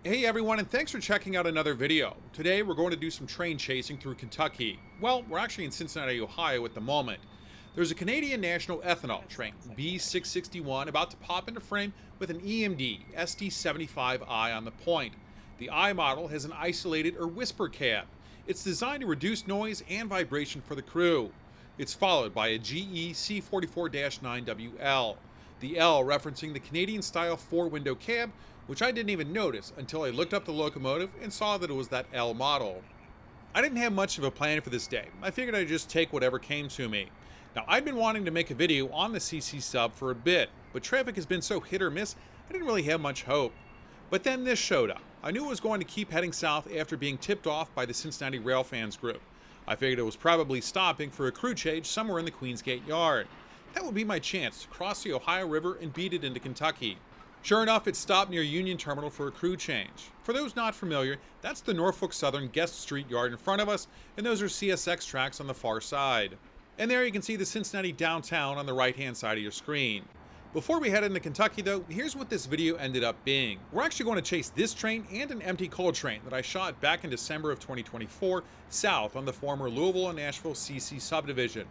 Hey everyone, and thanks for checking out another video. Today we're going to do some train chasing through Kentucky. Well, we're actually in Cincinnati, Ohio at the moment. There's a Canadian National Ethanol train, B661, about to pop into frame with an EMD SD75I on the point. The I model has an isolated or whisper cab. It's designed to reduce noise and vibration for the crew. It's followed by a GE C44-9WL. The L referencing the Canadian style four window cab, which I didn't even notice until I looked up the locomotive and saw that it was that L model. I didn't have much of a plan for this day. I figured I'd just take whatever came to me. Now, I'd been wanting to make a video on the CC Sub for a bit, but traffic has been so hit or miss, I didn't really have much hope. But then this showed up. I knew it was going to keep heading south after being tipped off by the Cincinnati Railfans group. I figured it was probably stopping for a crew change somewhere in the Queensgate yard. That would be my chance to cross the Ohio River and beat it into Kentucky. Sure enough, it stopped near Union Terminal for a crew change. For those not familiar, that's the Norfolk Southern Guest Street yard in front of us, and those are CSX tracks on the far side. And there you can see the Cincinnati downtown on the right-hand side of your screen. Before we head into Kentucky though, here's what this video ended up being. We're actually going to chase this train and an empty coal train that I shot back in December of 2024 south on the former Louisville and Nashville CC Subdivision.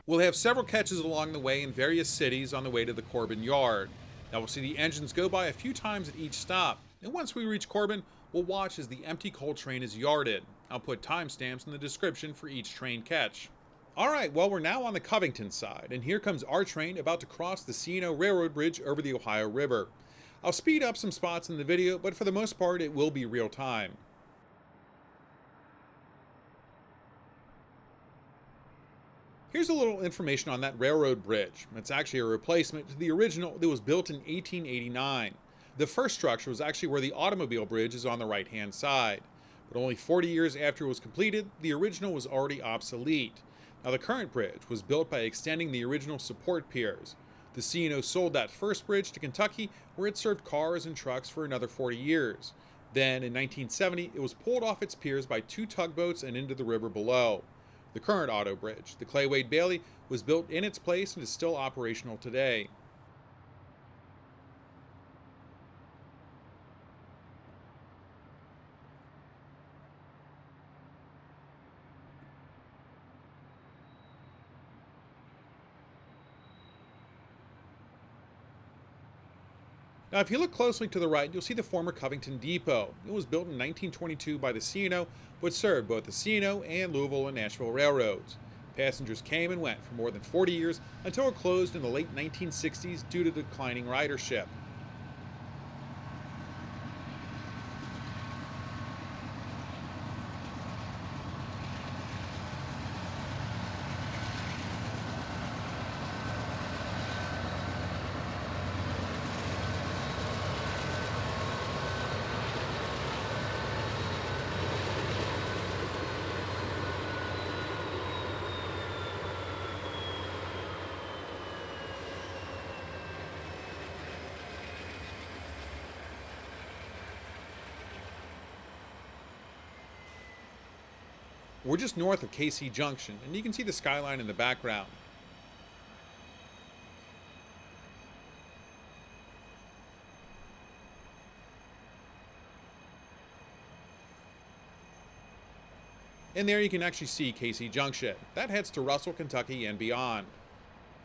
We'll have several catches along the way in various cities on the way to the Corbin yard. Now we'll see the engines go by a few times at each stop, and once we reach Corbin, we'll watch as the empty coal train is yarded. I'll put timestamps in the description for each train catch. Alright, well we're now on the Covington side, and here comes our train about to cross the C&O Railroad Bridge over the Ohio River. I'll speed up some spots in the video, but for the most part it will be real time. Here's a little information on that railroad bridge. It's actually a replacement to the original that was built in 1889. The first structure was actually where the automobile bridge is on the right hand side. But only 40 years after it was completed, the original was already obsolete. Now the current bridge was built by extending the original support piers. The C&O sold that first bridge to Kentucky, where it served cars and trucks for another 40 years. Then in 1970, it was pulled off its piers by two tugboats and into the river below. The current auto bridge, the Clay-Wade Bailey, was built in its place and is still operational today. Now, if you look closely to the right, you'll see the former Covington Depot. It was built in 1922 by the C&O, but served both the C&O and Louisville and Nashville railroads. Passengers came and went for more than 40 years until it closed in the late 1960s due to declining ridership. We're just north of KC Junction, and you can see the skyline in the background. And there you can actually see KC Junction. That heads to Russell, Kentucky and beyond.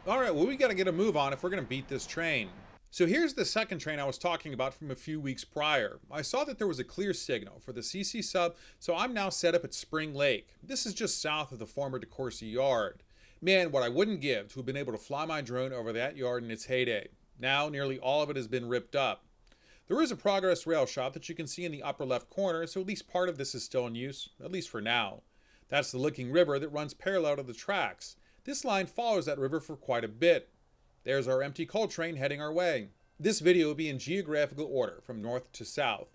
Alright, well we gotta get a move on if we're gonna beat this train. So here's the second train I was talking about from a few weeks prior. I saw that there was a clear signal for the CC Sub, so I'm now set up at Spring Lake. This is just south of the former DeCourcy yard. Man, what I wouldn't give to have been able to fly my drone over that yard in its heyday. Now nearly all of it has been ripped up. There is a Progress Rail shop that you can see in the upper left corner, so at least part of this is still in use, at least for now. That's the Licking River that runs parallel to the tracks. This line follows that river for quite a bit. There's our empty coal train heading our way. This video will be in geographical order from north to south.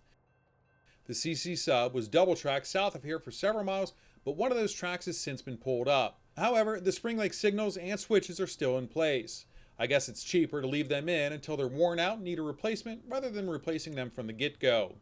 The CC Sub was double tracked south of here for several miles, but one of those tracks has since been pulled up. However, the Spring Lake signals and switches are still in place. I guess it's cheaper to leave them in until they're worn out and need a replacement rather than replacing them from the get-go.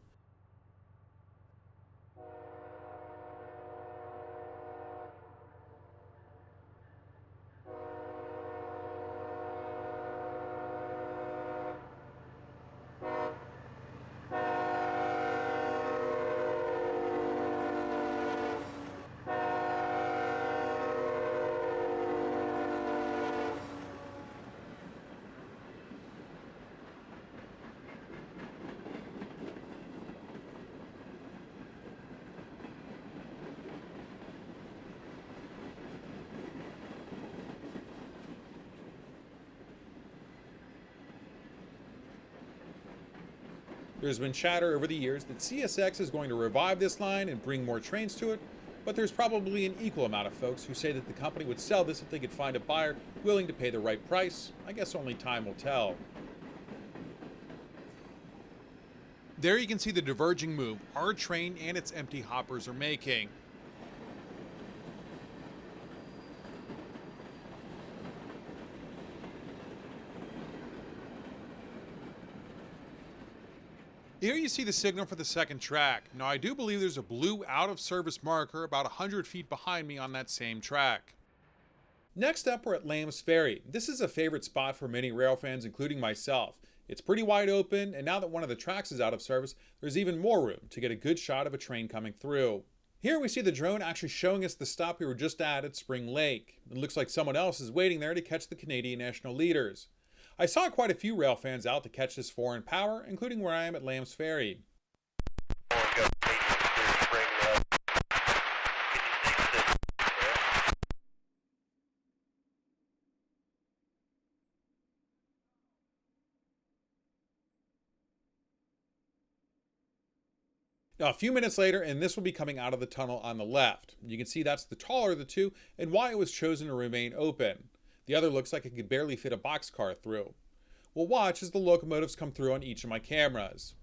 There's been chatter over the years that CSX is going to revive this line and bring more trains to it, but there's probably an equal amount of folks who say that the company would sell this if they could find a buyer willing to pay the right price. I guess only time will tell. There you can see the diverging move our train and its empty hoppers are making. Here you see the signal for the second track. Now I do believe there's a blue out of service marker about 100 feet behind me on that same track. Next up, we're at Lamb's Ferry. This is a favorite spot for many rail fans, including myself. It's pretty wide open, and now that one of the tracks is out of service, there's even more room to get a good shot of a train coming through. Here we see the drone actually showing us the stop we were just at Spring Lake. It looks like someone else is waiting there to catch the Canadian national leaders. I saw quite a few rail fans out to catch this foreign power, including where I am at Lamb's Ferry. Now, a few minutes later, and this will be coming out of the tunnel on the left. You can see that's the taller of the two and why it was chosen to remain open. The other looks like it could barely fit a boxcar through. We'll watch as the locomotives come through on each of my cameras.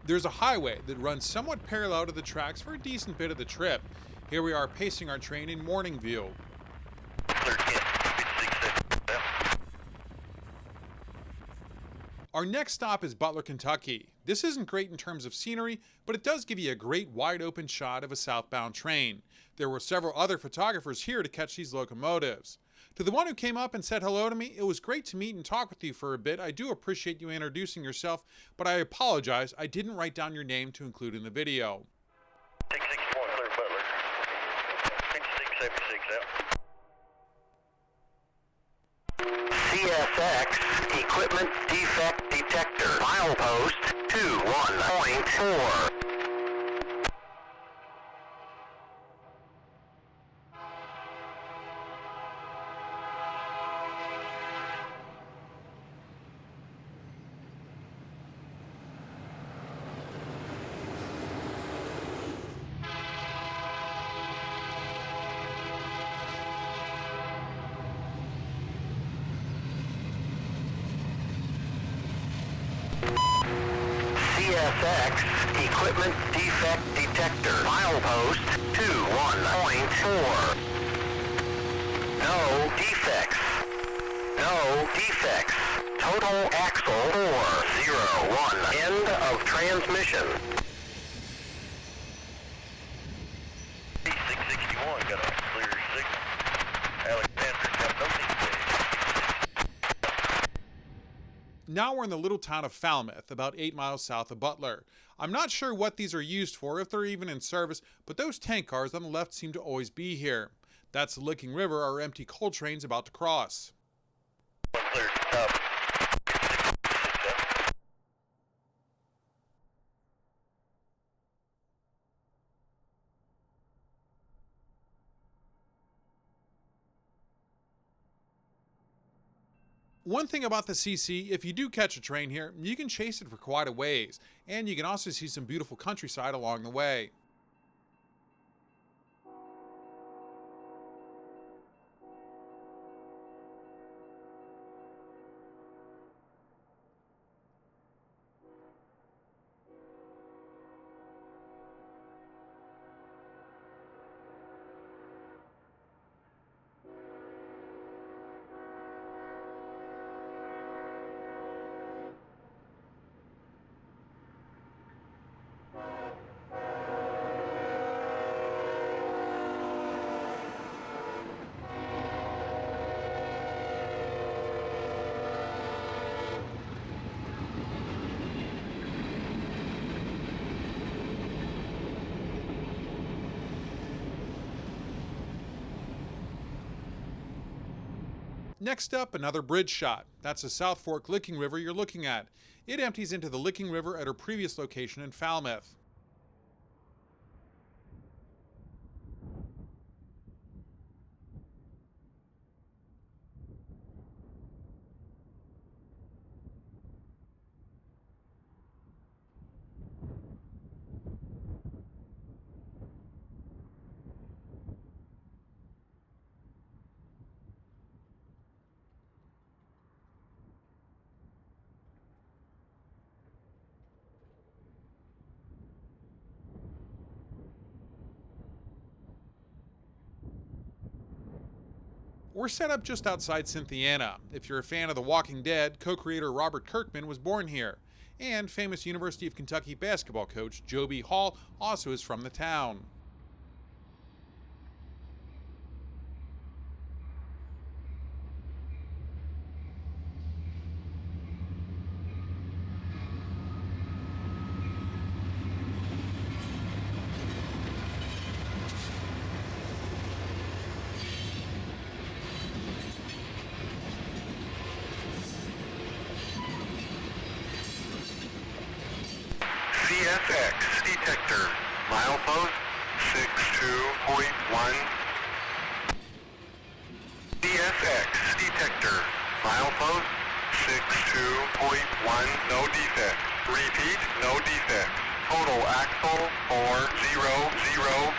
There's a highway that runs somewhat parallel to the tracks for a decent bit of the trip. Here we are pacing our train in morning view. Our next stop is Butler, Kentucky. This isn't great in terms of scenery, but it does give you a great wide open shot of a southbound train. There were several other photographers here to catch these locomotives. To the one who came up and said hello to me, it was great to meet and talk with you for a bit. I do appreciate you introducing yourself, but I apologize, I didn't write down your name to include in the video. 661, clear Butler. 6676 out. CSX Equipment Defect Detector. Milepost 21.4. CSX Equipment Defect Detector. Milepost 21.4. No defects. No defects. Total axle 401. End of transmission. 661 got a clear signal. Alexander got no defects. Now we're in the little town of Falmouth, about 8 miles south of Butler. I'm not sure what these are used for, if they're even in service, but those tank cars on the left seem to always be here. That's the Licking River our empty coal train's about to cross. Clear stop. 667. One thing about the CC, if you do catch a train here, you can chase it for quite a ways, and you can also see some beautiful countryside along the way. Next up, another bridge shot. That's the South Fork Licking River you're looking at. It empties into the Licking River at her previous location in Falmouth. We're set up just outside Cynthiana. If you're a fan of The Walking Dead, co-creator Robert Kirkman was born here. And famous University of Kentucky basketball coach Joby Hall also is from the town. CSX detector. Milepost 62.1. CSX detector. Milepost 62.1. No defect. Repeat, no defect. Total axle 400.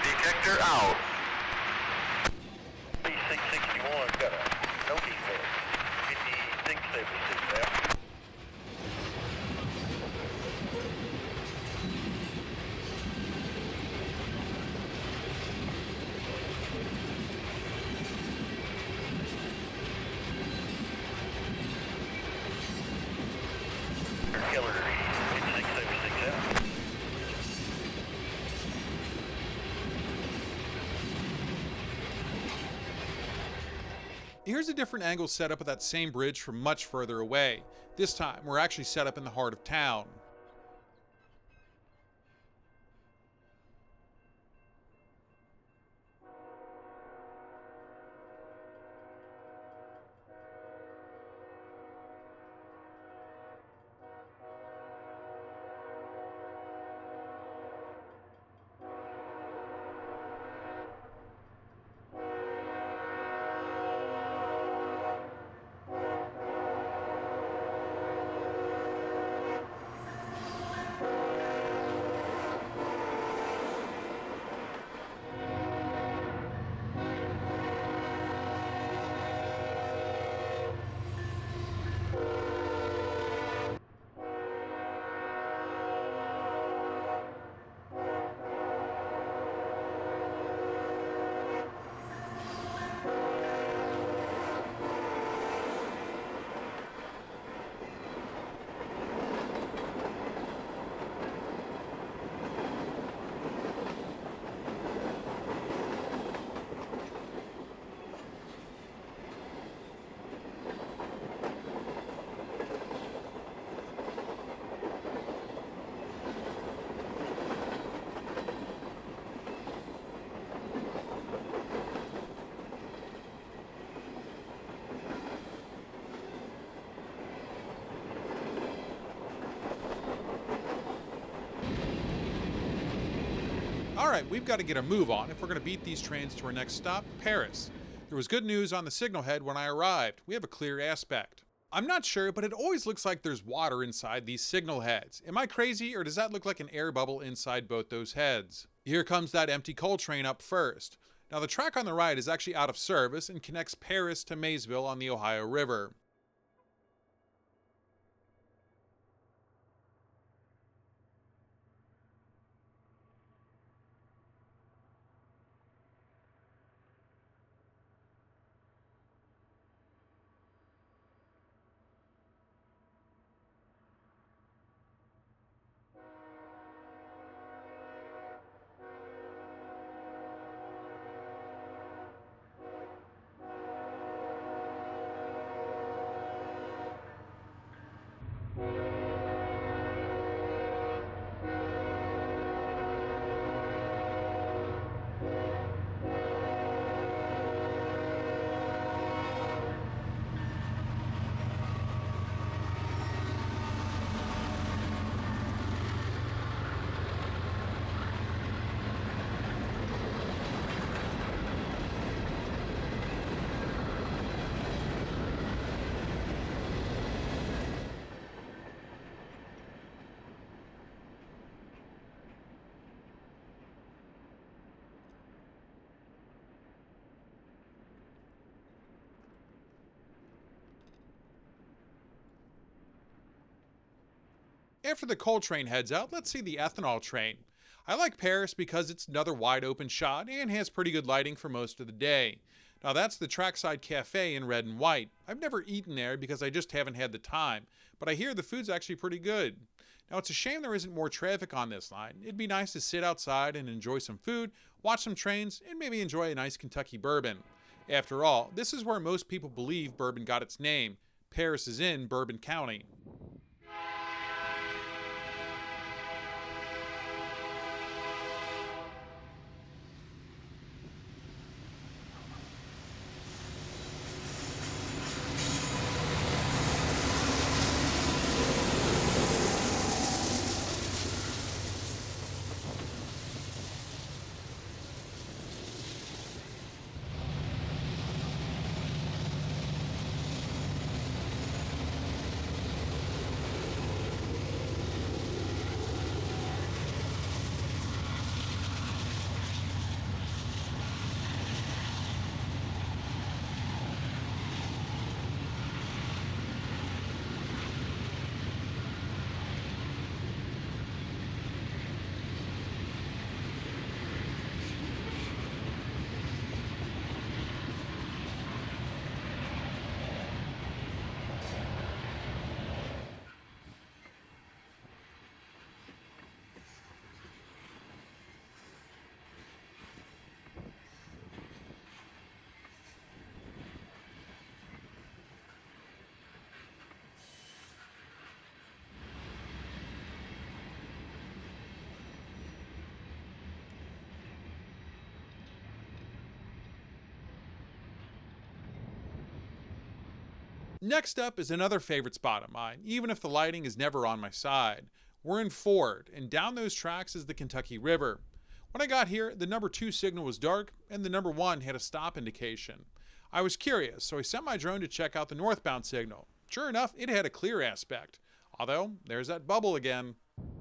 Detector out. 661 got a no defect. 5676 out. Killer 5676 out. Here's a different angle set up of that same bridge from much further away. This time, we're actually set up in the heart of town. Alright, we've got to get a move on if we're going to beat these trains to our next stop, Paris. There was good news on the signal head when I arrived. We have a clear aspect. I'm not sure, but it always looks like there's water inside these signal heads. Am I crazy, or does that look like an air bubble inside both those heads? Here comes that empty coal train up first. Now the track on the right is actually out of service and connects Paris to Maysville on the Ohio River. After the coal train heads out, let's see the ethanol train. I like Paris because it's another wide open shot and has pretty good lighting for most of the day. Now that's the Trackside Cafe in red and white. I've never eaten there because I just haven't had the time, but I hear the food's actually pretty good. Now it's a shame there isn't more traffic on this line. It'd be nice to sit outside and enjoy some food, watch some trains, and maybe enjoy a nice Kentucky bourbon. After all, this is where most people believe bourbon got its name. Paris is in Bourbon County. Next up is another favorite spot of mine, even if the lighting is never on my side. We're in Ford, and down those tracks is the Kentucky River. When I got here, the number 2 signal was dark, and the number 1 had a stop indication. I was curious, so I sent my drone to check out the northbound signal. Sure enough, it had a clear aspect. Although, there's that bubble again.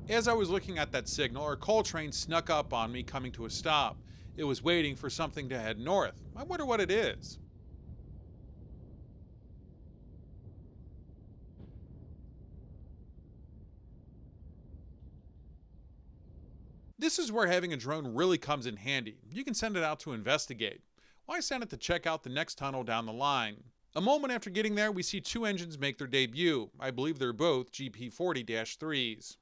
As I was looking at that signal, our coal train snuck up on me coming to a stop. It was waiting for something to head north. I wonder what it is. This is where having a drone really comes in handy. You can send it out to investigate. Why send it to check out the next tunnel down the line? A moment after getting there, we see 2 engines make their debut. I believe they're both GP40-3s.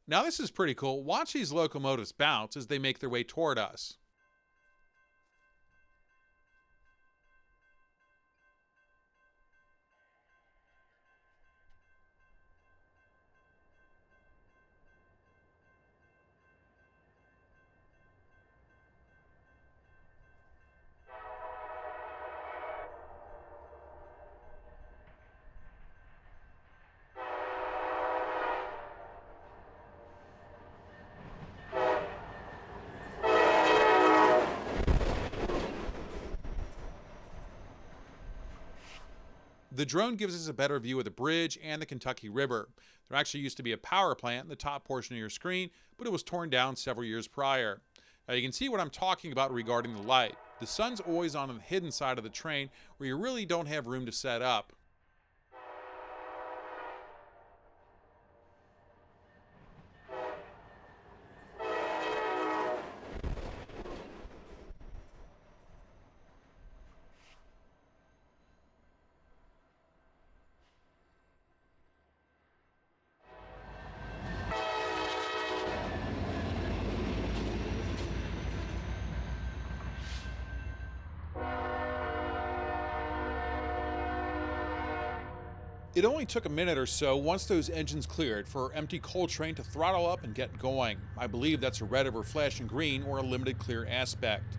Now this is pretty cool. Watch these locomotives bounce as they make their way toward us. The drone gives us a better view of the bridge and the Kentucky River. There actually used to be a power plant in the top portion of your screen, but it was torn down several years prior. Now you can see what I'm talking about regarding the light. The sun's always on the hidden side of the train where you really don't have room to set up. It only took a minute or so once those engines cleared for our empty coal train to throttle up and get going. I believe that's a red over flashing green or a limited clear aspect.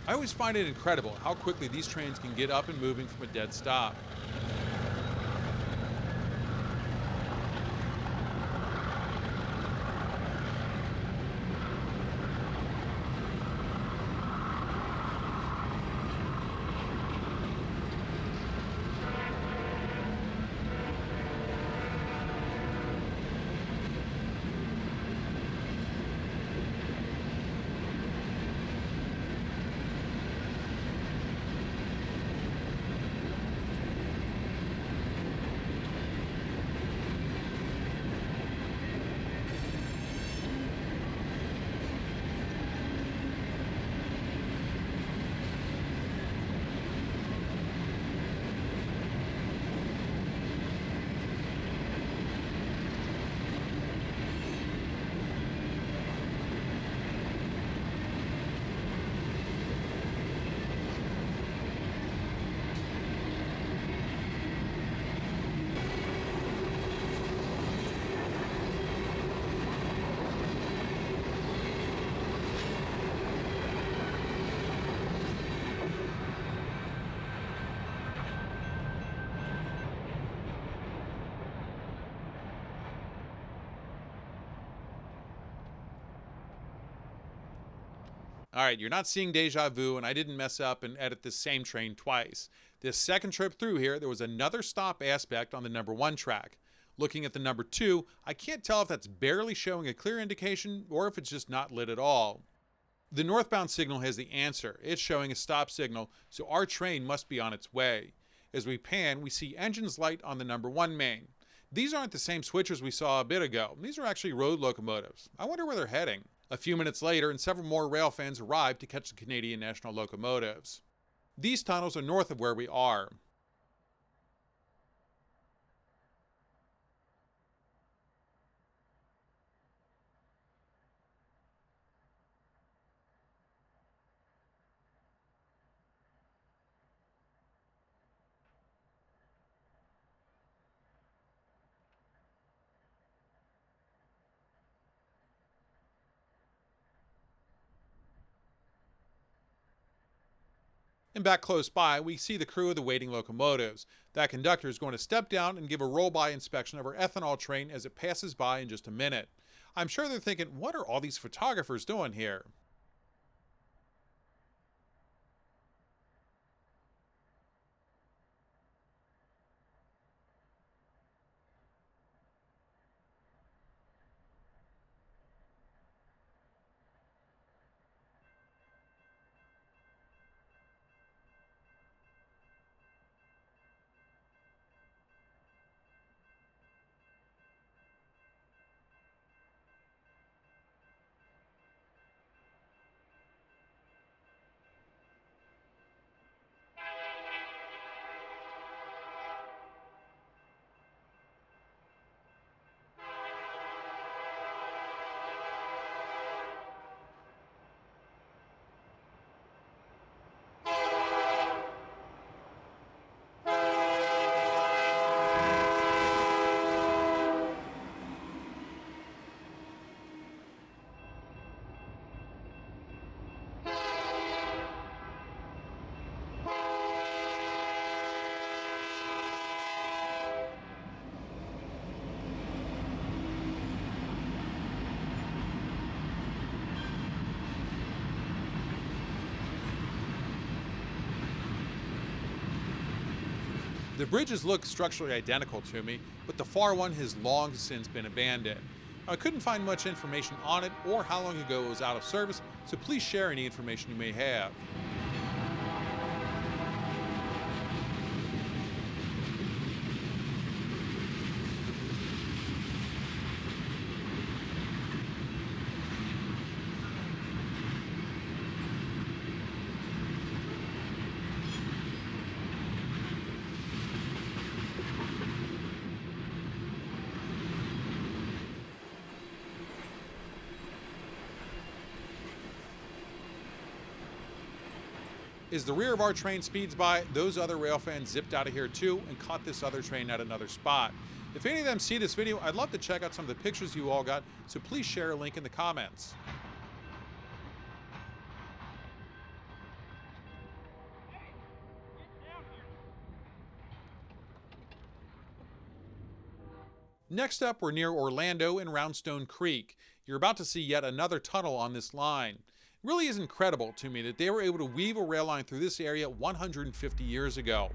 I always find it incredible how quickly these trains can get up and moving from a dead stop. Alright, you're not seeing deja vu, and I didn't mess up and edit this same train twice. This second trip through here, there was another stop aspect on the number 1 track. Looking at the number 2, I can't tell if that's barely showing a clear indication or if it's just not lit at all. The northbound signal has the answer. It's showing a stop signal, so our train must be on its way. As we pan, we see engines light on the number 1 main. These aren't the same switchers we saw a bit ago. These are actually road locomotives. I wonder where they're heading. A few minutes later, and several more Railfans arrived to catch the Canadian National locomotives. These tunnels are north of where we are. And back close by, we see the crew of the waiting locomotives. That conductor is going to step down and give a roll-by inspection of our ethanol train as it passes by in just a minute. I'm sure they're thinking, what are all these photographers doing here? The bridges look structurally identical to me, but the far one has long since been abandoned. I couldn't find much information on it or how long ago it was out of service, so please share any information you may have. As the rear of our train speeds by, those other Railfans zipped out of here too and caught this other train at another spot. If any of them see this video, I'd love to check out some of the pictures you all got, so please share a link in the comments. Next up, we're near Orlando and Roundstone Creek. You're about to see yet another tunnel on this line. It really is incredible to me that they were able to weave a rail line through this area 150 years ago.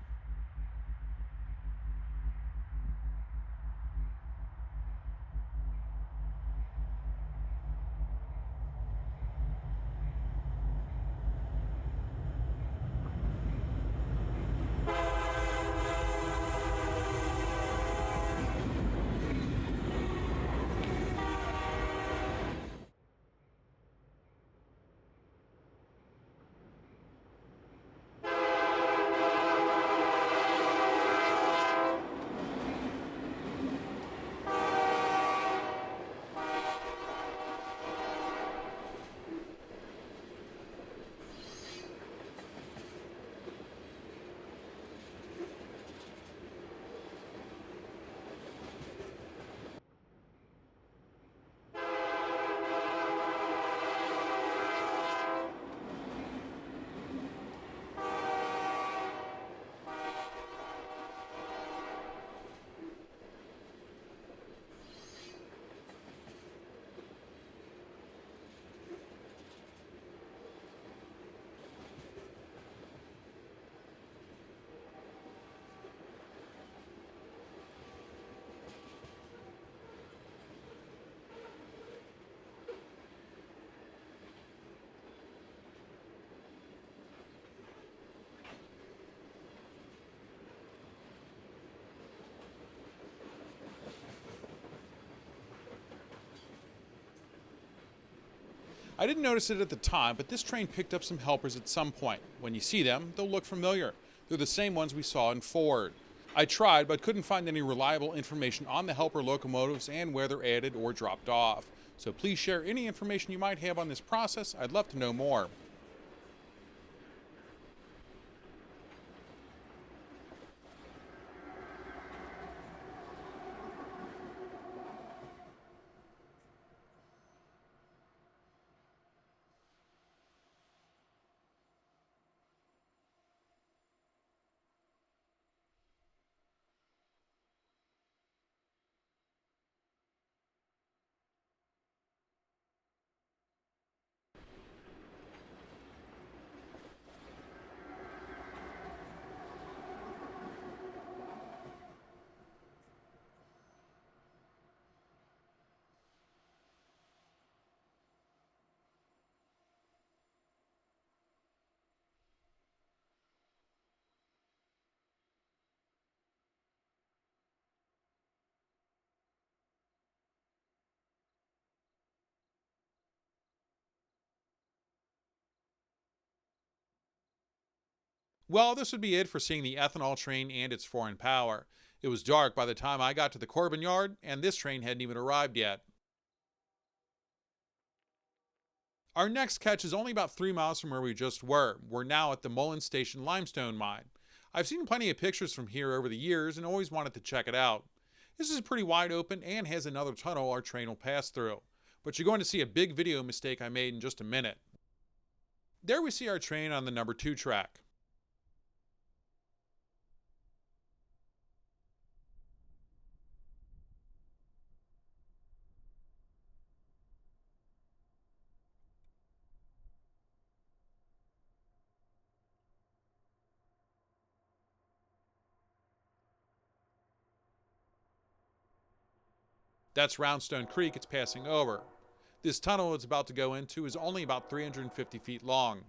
I didn't notice it at the time, but this train picked up some helpers at some point. When you see them, they'll look familiar. They're the same ones we saw in Ford. I tried, but couldn't find any reliable information on the helper locomotives and where they're added or dropped off. So please share any information you might have on this process. I'd love to know more. Well, this would be it for seeing the ethanol train and its foreign power. It was dark by the time I got to the Corbin yard, and this train hadn't even arrived yet. Our next catch is only about 3 miles from where we just were. We're now at the Mullins Station limestone mine. I've seen plenty of pictures from here over the years and always wanted to check it out. This is pretty wide open and has another tunnel our train will pass through. But you're going to see a big video mistake I made in just a minute. There we see our train on the number 2 track. That's Roundstone Creek it's passing over. This tunnel it's about to go into is only about 350 feet long.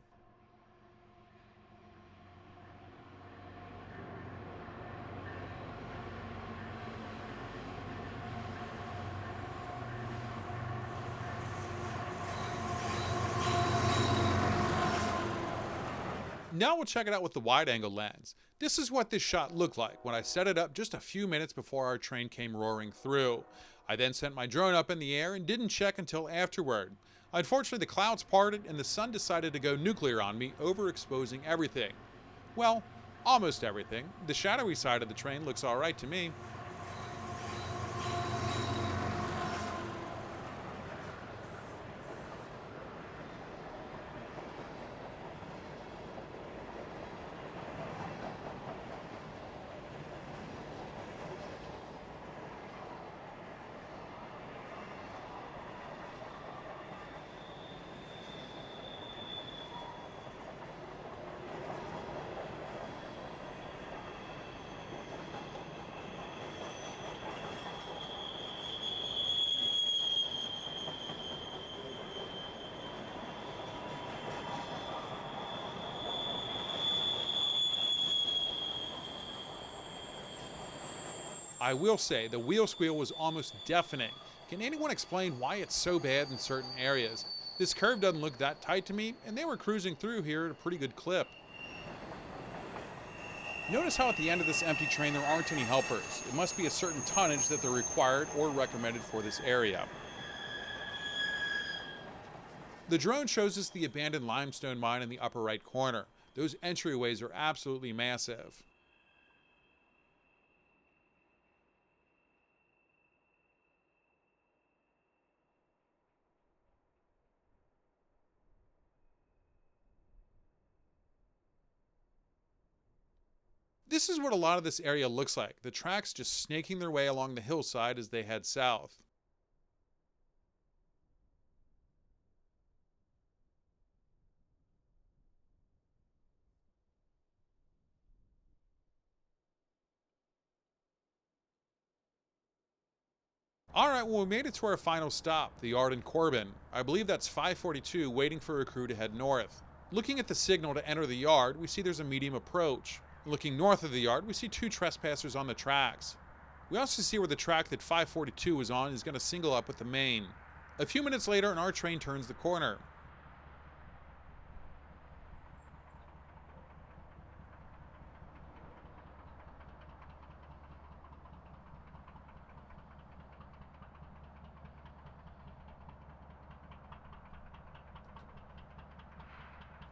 Now we'll check it out with the wide-angle lens. This is what this shot looked like when I set it up just a few minutes before our train came roaring through. I then sent my drone up in the air and didn't check until afterward. Unfortunately, the clouds parted and the sun decided to go nuclear on me, overexposing everything. Well, almost everything. The shadowy side of the train looks alright to me. I will say, the wheel squeal was almost deafening. Can anyone explain why it's so bad in certain areas? This curve doesn't look that tight to me, and they were cruising through here at a pretty good clip. Notice how at the end of this empty train there aren't any helpers. It must be a certain tonnage that they're required or recommended for this area. The drone shows us the abandoned limestone mine in the upper right corner. Those entryways are absolutely massive. This is what a lot of this area looks like, the tracks just snaking their way along the hillside as they head south. Alright, well we made it to our final stop, the yard in Corbin. I believe that's 542 waiting for a crew to head north. Looking at the signal to enter the yard, we see there's a medium approach. Looking north of the yard, we see 2 trespassers on the tracks. We also see where the track that 542 is on is going to single up with the main. A few minutes later, and our train turns the corner.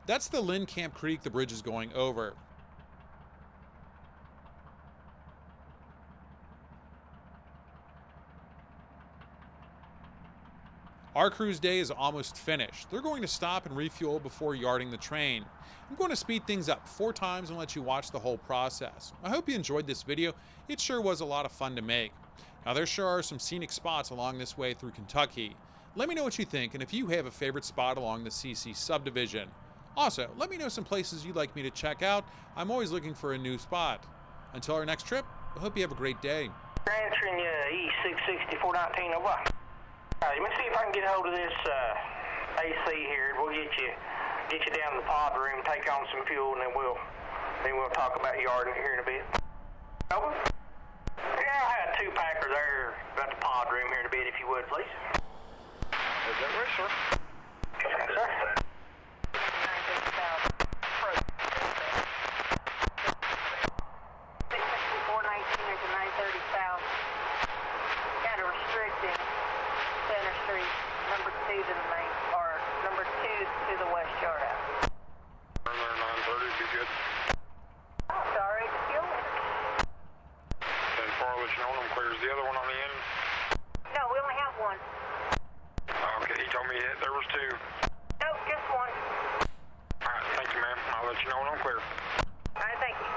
That's the Lynn Camp Creek the bridge is going over. Our crew's day is almost finished. They're going to stop and refuel before yarding the train. I'm going to speed things up 4 times and let you watch the whole process. I hope you enjoyed this video. It sure was a lot of fun to make. Now there sure are some scenic spots along this way through Kentucky. Let me know what you think and if you have a favorite spot along the CC Subdivision. Also, let me know some places you'd like me to check out. I'm always looking for a new spot. Until our next trip, I hope you have a great day. Answering E660-419 over. Let me see if I can get a hold of this AC here. We'll get you down to the pod room, take on some fuel, and then we'll talk about yarding here in a bit. Over. Yeah, I'll have 2 packers there about the pod room here in a bit, if you would, please. Is that right, sir? Yes, sir. Number 2 to the main, or number 2 to the west yard out. Turn there 930, be good. Oh, sorry, the fuel. As far as you know, them clears the other one on the end. No, we only have one. Okay, he told me there was 2. No, just one. Alright, thank you, ma'am. I'll let you know when I'm clear. All right, thank you.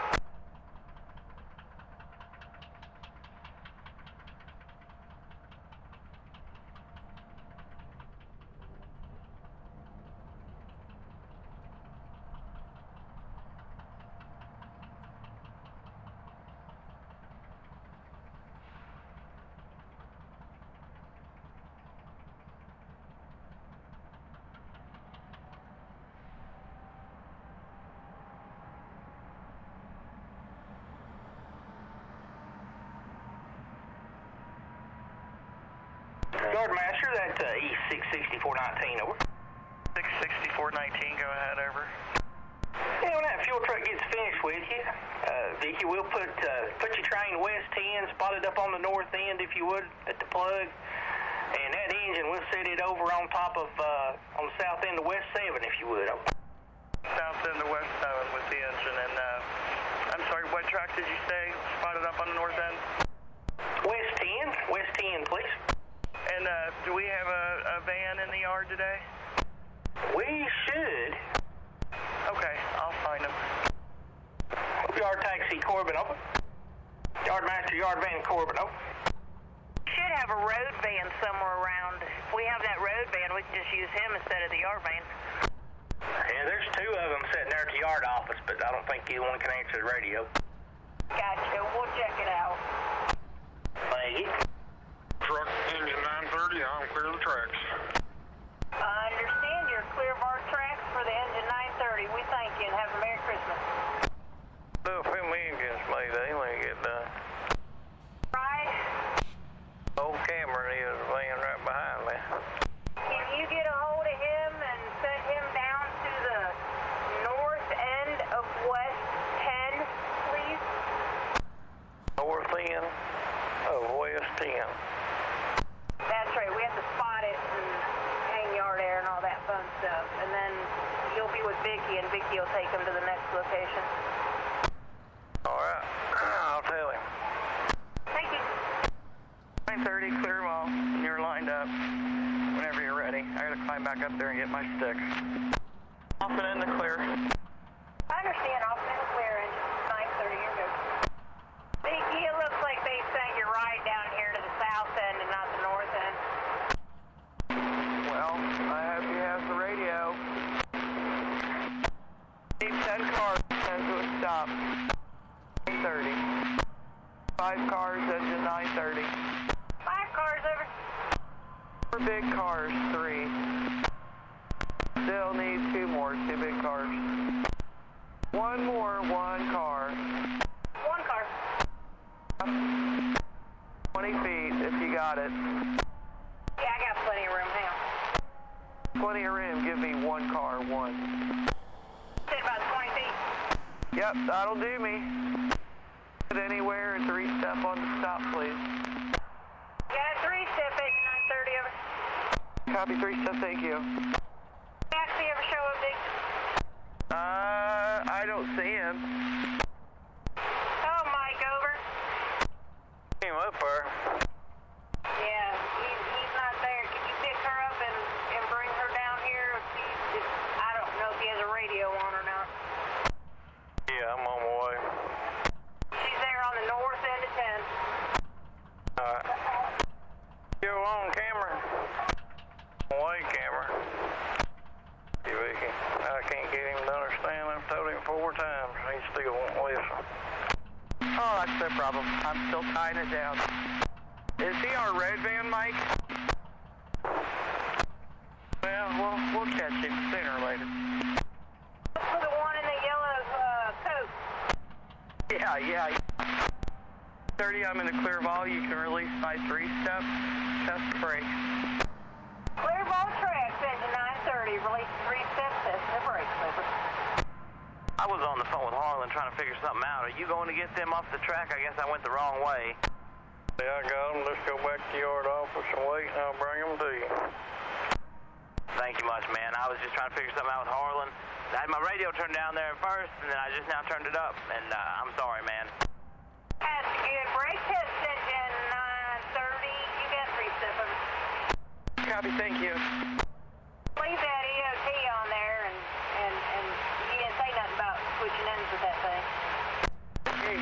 Yard Master, that's E66419, over. 66419, go ahead, over. Yeah, when that fuel truck gets finished with you, Vicky, we'll put your train west 10, spot it up on the north end, if you would, at the plug. And that engine, we'll set it over on top of, on the south end of West 7, if you would. South end of West 7 with the engine, and, I'm sorry, what track did you say spotted up on the north end? West 10, please. And, do we have a van in the yard today? We should. Okay, I'll find him. Yard taxi, Corbin, over. Yard master, yard van, Corbin, over. Should have a road van somewhere around. If we have that road van, we can just use him instead of the yard van. Yeah, there's two of them sitting there at the yard office, but I don't think either one can answer the radio. Gotcha. We'll check it out. Thank you. Truck engine 930, I'm clear of the tracks. I understand you're clear of our tracks for the engine 930. We thank you and have a Merry Christmas. Well, if them engines made, they ain't get done. Right? Old Cameron is laying right behind me. Can you get a hold of him and set him down to the north end of West 10, please? North end of West 10. That's right. We have to spot it and hang yard air and all that fun stuff. And then you'll be with Vicky, and Vicky will take him to the next location. All right, I'll tell him. Thank you. 930, clear them all. You're lined up. Whenever you're ready. I gotta climb back up there and get my stick. Off and in the clear. I understand. Off in the clear, engine 930. You're good. Vicky, it looks like they sent your ride down here to the south end and not the north end. Well, I hope he has the radio. Need 10 cars, as it would stop. 930. 5 cars, engine 930. 5 cars over. 4 big cars, 3. Still need 2 more, 2 big cars. 1 more, 1 car. 1 car. 20 feet, if you got it. Yeah, I got plenty of room. Hang on. Plenty of room, give me 1 car, 1. Said about 20 feet. Yep, that'll do me. Anywhere, 3-step on the stop, please. Yeah, 3-step, engine 930 over. Copy, 3-step, thank you. Taxi ever show up, Dick? I don't see him. Oh, Mike, over. Came up there. Yeah, he's not there. Can you pick her up and bring her down here? I don't know if he has a radio on or not. Yeah, I'm on my way. She's there on the north end of 10. Alright. You're on camera. Away camera. Hey, Vicky. I can't get him to understand. I've told him 4 times. He still won't listen. Oh, that's no problem. I'm still tying it down. Is he our road van, Mike? Well, we'll catch him sooner or later. Look for the one in the yellow coat. Yeah. 30, I'm in the clear ball. You can release my 3-step. Test the brakes. Clear ball tracks, engine 930. Release 3-step, test the brakes, over. I was on the phone with Harlan trying to figure something out. Are you going to get them off the track? I guess I went the wrong way. Yeah, I got them. Let's go back to the yard office and wait, and I'll bring them to you. Thank you much, man. I was just trying to figure something out with Harlan. I had my radio turned down there at first, and then I just now turned it up. And I'm sorry, man. That's good. Brake test, engine 930. You got 3-step, over. Copy, thank you. Leave that EOT on there, and you didn't say nothing about switching ends with that thing. Hey,